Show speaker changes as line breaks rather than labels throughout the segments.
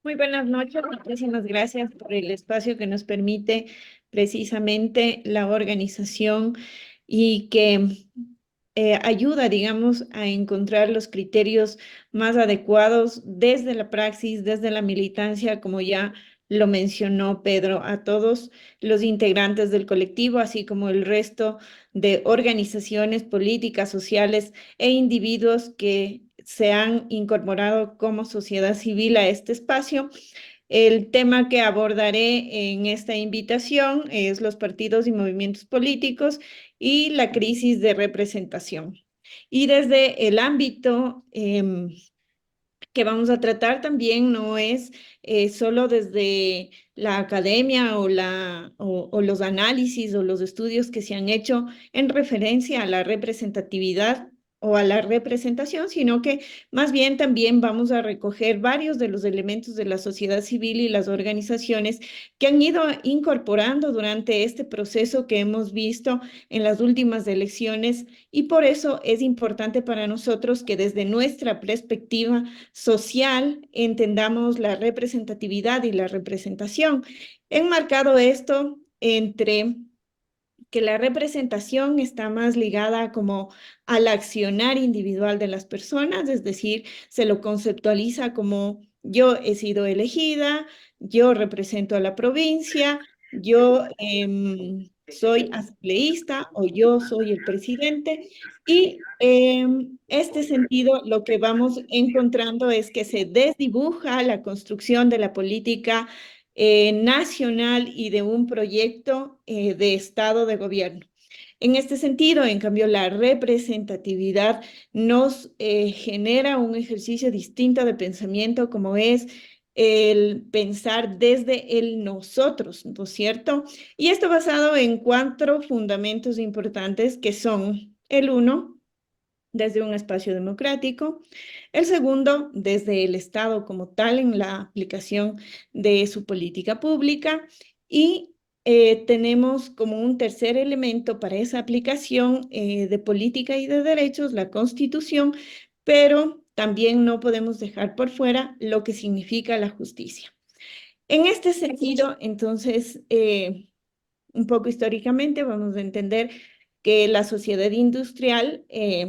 Muy buenas noches, muchísimas gracias por el espacio que nos permite precisamente la organización y que ayuda, digamos, a encontrar los criterios más adecuados desde la praxis, desde la militancia, como ya lo mencionó Pedro, a todos los integrantes del colectivo, así como el resto de organizaciones políticas, sociales e individuos que se han incorporado como sociedad civil a este espacio. El tema que abordaré en esta invitación es los partidos y movimientos políticos y la crisis de representación. Y desde el ámbito que vamos a tratar también no es solo desde la academia o los análisis o los estudios que se han hecho en referencia a la representatividad o a la representación, sino que más bien también vamos a recoger varios de los elementos de la sociedad civil y las organizaciones que han ido incorporando durante este proceso que hemos visto en las últimas elecciones, y por eso es importante para nosotros que desde nuestra perspectiva social entendamos la representatividad y la representación. Enmarcado esto entre que la representación está más ligada como al accionar individual de las personas, es decir, se lo conceptualiza como yo he sido elegida, yo represento a la provincia, yo soy asambleísta o yo soy el presidente. Y este sentido, lo que vamos encontrando es que se desdibuja la construcción de la política nacional y de un proyecto de Estado de gobierno. En este sentido, en cambio, la representatividad nos genera un ejercicio distinto de pensamiento, como es el pensar desde el nosotros, ¿no es cierto? Y esto basado en cuatro fundamentos importantes que son el uno, desde un espacio democrático; el segundo, desde el Estado como tal en la aplicación de su política pública; y tenemos como un tercer elemento para esa aplicación de política y de derechos la Constitución, pero también no podemos dejar por fuera lo que significa la justicia. En este sentido, entonces, un poco históricamente, vamos a entender que la sociedad industrial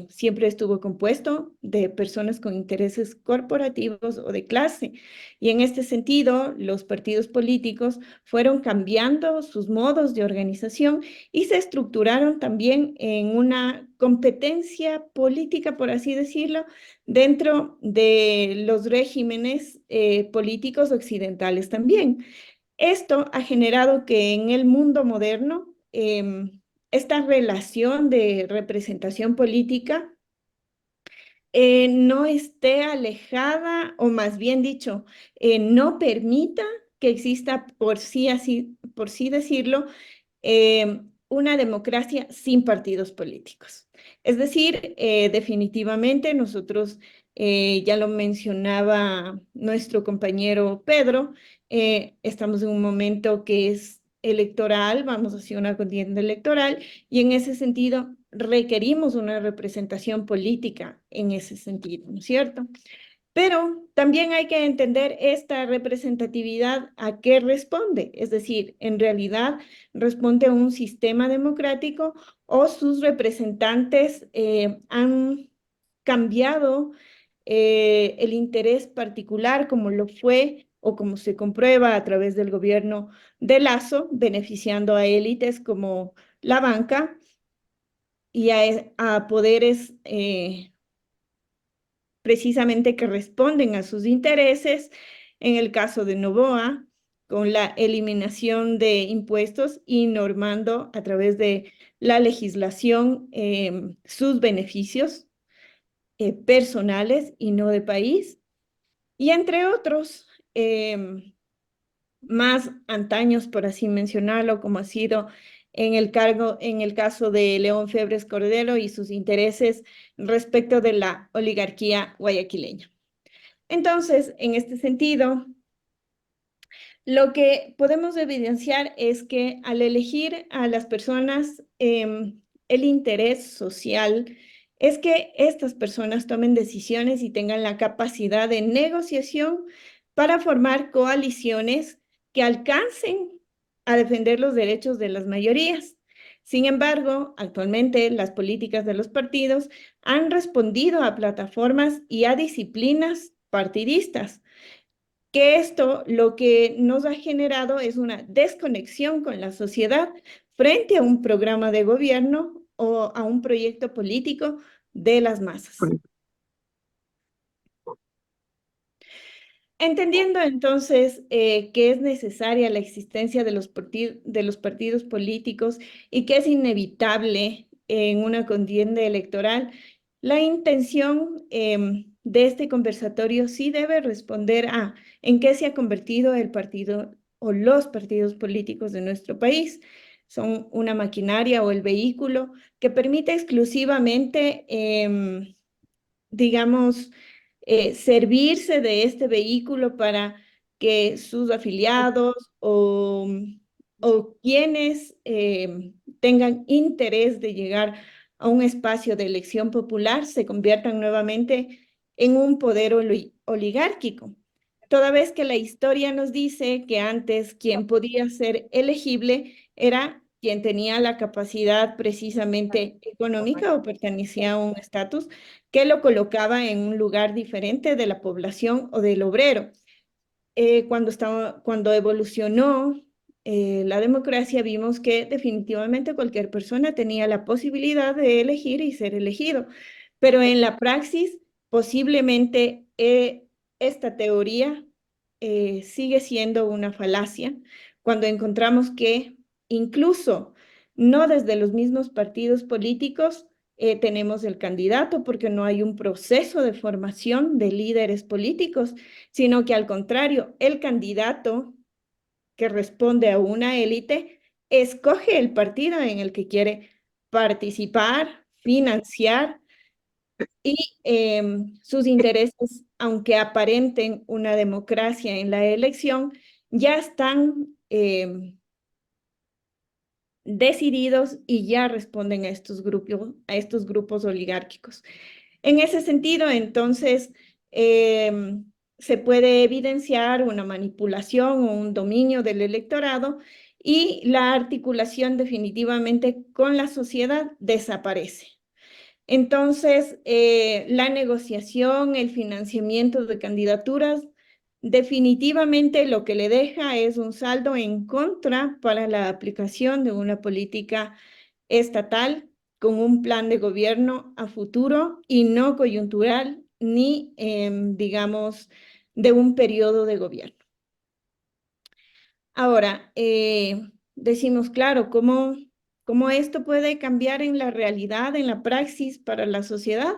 siempre estuvo compuesto de personas con intereses corporativos o de clase. Y en este sentido, los partidos políticos fueron cambiando sus modos de organización y se estructuraron también en una competencia política, por así decirlo, dentro de los regímenes políticos occidentales también. Esto ha generado que en el mundo moderno esta relación de representación política no esté alejada, o más bien dicho, no permita que exista por sí decirlo, una democracia sin partidos políticos. Es decir, definitivamente nosotros, ya lo mencionaba nuestro compañero Pedro, estamos en un momento que es electoral, vamos hacia una contienda electoral, y en ese sentido requerimos una representación política en ese sentido, ¿no es cierto? Pero también hay que entender esta representatividad a qué responde, es decir, en realidad responde a un sistema democrático o sus representantes han cambiado el interés particular, como lo fue o como se comprueba a través del gobierno de Lazo, beneficiando a élites como la banca y a poderes precisamente que responden a sus intereses, en el caso de Novoa, con la eliminación de impuestos y normando a través de la legislación sus beneficios personales y no de país, y entre otros más antaños, por así mencionarlo, como ha sido en el caso de León Febres Cordero y sus intereses respecto de la oligarquía guayaquileña. Entonces, en este sentido, lo que podemos evidenciar es que al elegir a las personas, el interés social es que estas personas tomen decisiones y tengan la capacidad de negociación para formar coaliciones que alcancen a defender los derechos de las mayorías. Sin embargo, actualmente las políticas de los partidos han respondido a plataformas y a disciplinas partidistas, que esto lo que nos ha generado es una desconexión con la sociedad frente a un programa de gobierno o a un proyecto político de las masas. Entendiendo entonces que es necesaria la existencia de los partidos políticos y que es inevitable en una contienda electoral, la intención de este conversatorio sí debe responder a en qué se ha convertido el partido o los partidos políticos de nuestro país. Son una maquinaria o el vehículo que permite exclusivamente, digamos, servirse de este vehículo para que sus afiliados o quienes tengan interés de llegar a un espacio de elección popular se conviertan nuevamente en un poder oligárquico. Toda vez que la historia nos dice que antes quien podía ser elegible era quien tenía la capacidad precisamente económica o pertenecía a un estatus que lo colocaba en un lugar diferente de la población o del obrero. Cuando evolucionó la democracia, vimos que definitivamente cualquier persona tenía la posibilidad de elegir y ser elegido, pero en la praxis posiblemente esta teoría sigue siendo una falacia cuando encontramos que incluso no desde los mismos partidos políticos tenemos el candidato porque no hay un proceso de formación de líderes políticos, sino que al contrario, el candidato que responde a una élite escoge el partido en el que quiere participar, financiar y sus intereses, aunque aparenten una democracia en la elección, ya están decididos y ya responden a estos grupos oligárquicos. En ese sentido, entonces, se puede evidenciar una manipulación o un dominio del electorado y la articulación definitivamente con la sociedad desaparece. Entonces, la negociación, el financiamiento de candidaturas, definitivamente lo que le deja es un saldo en contra para la aplicación de una política estatal con un plan de gobierno a futuro y no coyuntural ni, digamos, de un periodo de gobierno. Ahora, decimos, claro, ¿cómo esto puede cambiar en la realidad, en la praxis para la sociedad?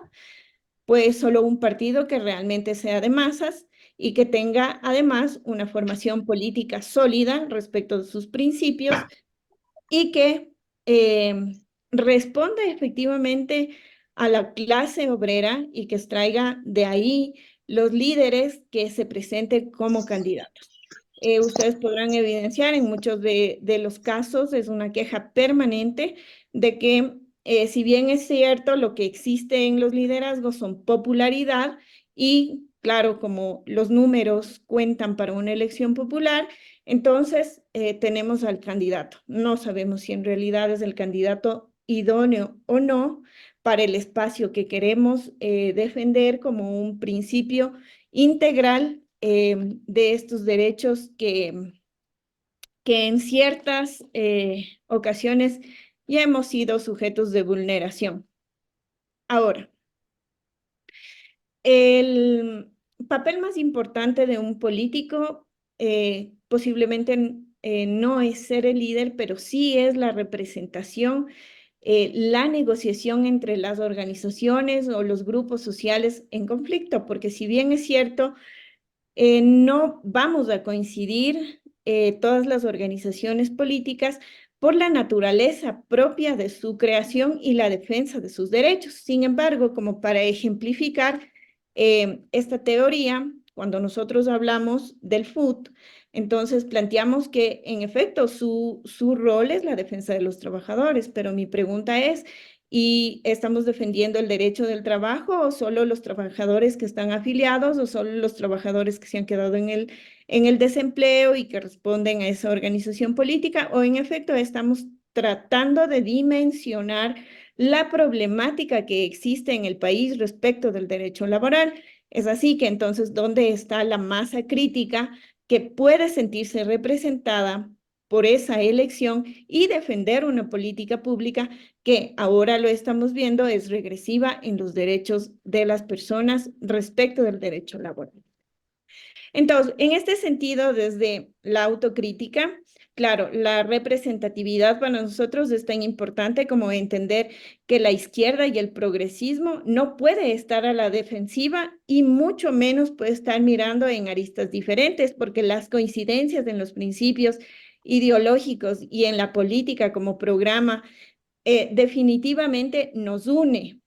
Pues solo un partido que realmente sea de masas y que tenga además una formación política sólida respecto de sus principios y que responda efectivamente a la clase obrera y que extraiga de ahí los líderes que se presenten como candidatos. Ustedes podrán evidenciar en muchos de los casos, es una queja permanente de que si bien es cierto, lo que existe en los liderazgos son popularidad y claro, como los números cuentan para una elección popular, entonces tenemos al candidato. No sabemos si en realidad es el candidato idóneo o no para el espacio que queremos defender como un principio integral de estos derechos que en ciertas ocasiones ya hemos sido sujetos de vulneración. Ahora, el papel más importante de un político posiblemente no es ser el líder, pero sí es la representación, la negociación entre las organizaciones o los grupos sociales en conflicto, porque si bien es cierto, no vamos a coincidir todas las organizaciones políticas por la naturaleza propia de su creación y la defensa de sus derechos. Sin embargo, como para ejemplificar esta teoría, cuando nosotros hablamos del FUT, entonces planteamos que en efecto su rol es la defensa de los trabajadores, pero mi pregunta es, y estamos defendiendo el derecho del trabajo, o solo los trabajadores que están afiliados, o solo los trabajadores que se han quedado en el desempleo y que responden a esa organización política, o en efecto estamos tratando de dimensionar la problemática que existe en el país respecto del derecho laboral. Es así que entonces, ¿dónde está la masa crítica que puede sentirse representada por esa elección y defender una política pública que ahora lo estamos viendo es regresiva en los derechos de las personas respecto del derecho laboral? Entonces, en este sentido, desde la autocrítica, claro, la representatividad para nosotros es tan importante como entender que la izquierda y el progresismo no puede estar a la defensiva y mucho menos puede estar mirando en aristas diferentes, porque las coincidencias en los principios ideológicos y en la política como programa definitivamente nos une.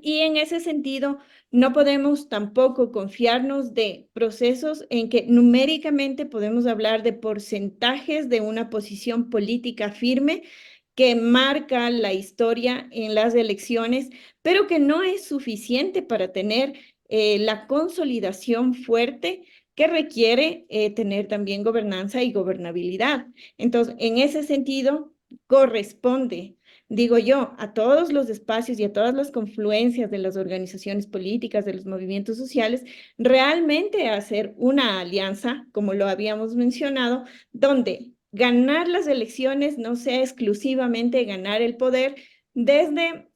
Y en ese sentido, no podemos tampoco confiarnos de procesos en que numéricamente podemos hablar de porcentajes de una posición política firme que marca la historia en las elecciones, pero que no es suficiente para tener la consolidación fuerte que requiere tener también gobernanza y gobernabilidad. Entonces, en ese sentido, corresponde, digo yo, a todos los espacios y a todas las confluencias de las organizaciones políticas, de los movimientos sociales, realmente hacer una alianza, como lo habíamos mencionado, donde ganar las elecciones no sea exclusivamente ganar el poder desde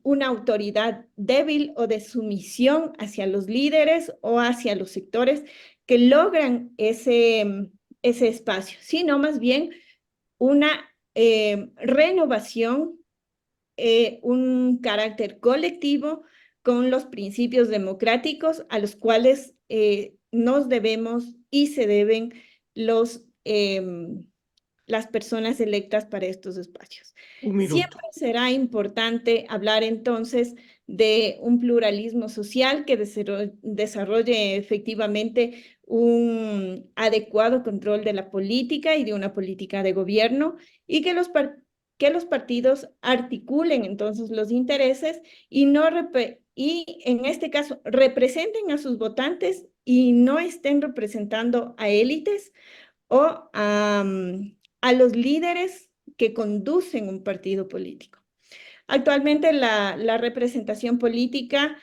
una autoridad débil o de sumisión hacia los líderes o hacia los sectores que logran ese espacio, sino más bien una renovación, un carácter colectivo con los principios democráticos a los cuales nos debemos y se deben los, las personas electas para estos espacios.
Un minuto.
Siempre será importante hablar entonces de un pluralismo social que desarrolle efectivamente un adecuado control de la política y de una política de gobierno, y que los partidos articulen entonces los intereses y, no y en este caso representen a sus votantes y no estén representando a élites o a los líderes que conducen un partido político. Actualmente la representación política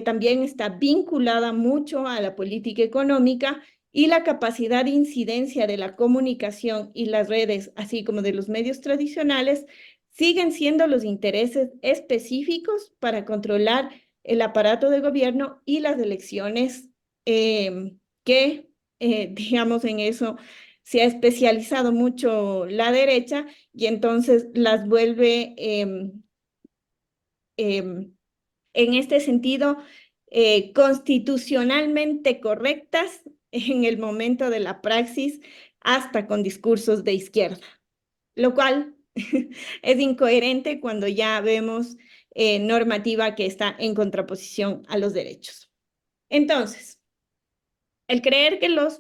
también está vinculada mucho a la política económica, y la capacidad de incidencia de la comunicación y las redes, así como de los medios tradicionales, siguen siendo los intereses específicos para controlar el aparato de gobierno y las elecciones que, digamos, en eso se ha especializado mucho la derecha y entonces las vuelve en este sentido constitucionalmente correctas en el momento de la praxis, hasta con discursos de izquierda, lo cual es incoherente cuando ya vemos normativa que está en contraposición a los derechos. Entonces, el creer que los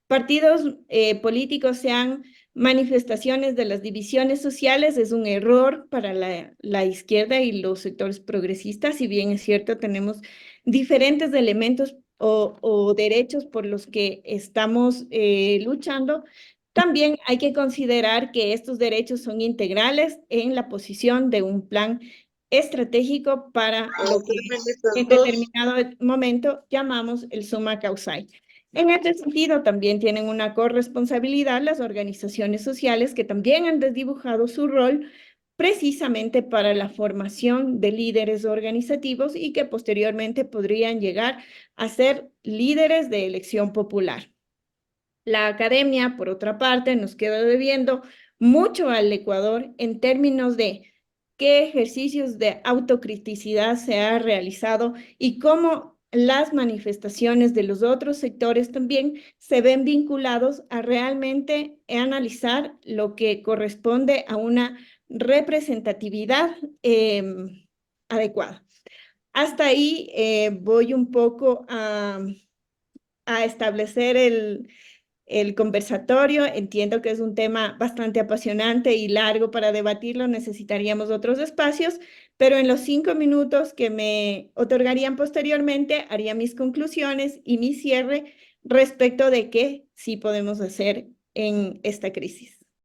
partidos políticos sean manifestaciones de las divisiones sociales es un error para la izquierda y los sectores progresistas. Si bien es cierto, tenemos diferentes elementos o derechos por los que estamos luchando, también hay que considerar que estos derechos son integrales en la posición de un plan estratégico para lo que en determinado momento llamamos el summa causae. En este sentido, también tienen una corresponsabilidad las organizaciones sociales, que también han desdibujado su rol precisamente para la formación de líderes organizativos y que posteriormente podrían llegar a ser líderes de elección popular. La academia, por otra parte, nos queda debiendo mucho al Ecuador en términos de qué ejercicios de autocriticidad se ha realizado y cómo las manifestaciones de los otros sectores también se ven vinculados a realmente analizar lo que corresponde a una representatividad adecuada. Hasta ahí voy un poco a establecer el conversatorio. Entiendo que es un tema bastante apasionante y largo para debatirlo, necesitaríamos otros espacios, pero en los 5 minutos que me otorgarían posteriormente, haría mis conclusiones y mi cierre respecto de qué sí podemos hacer en esta crisis.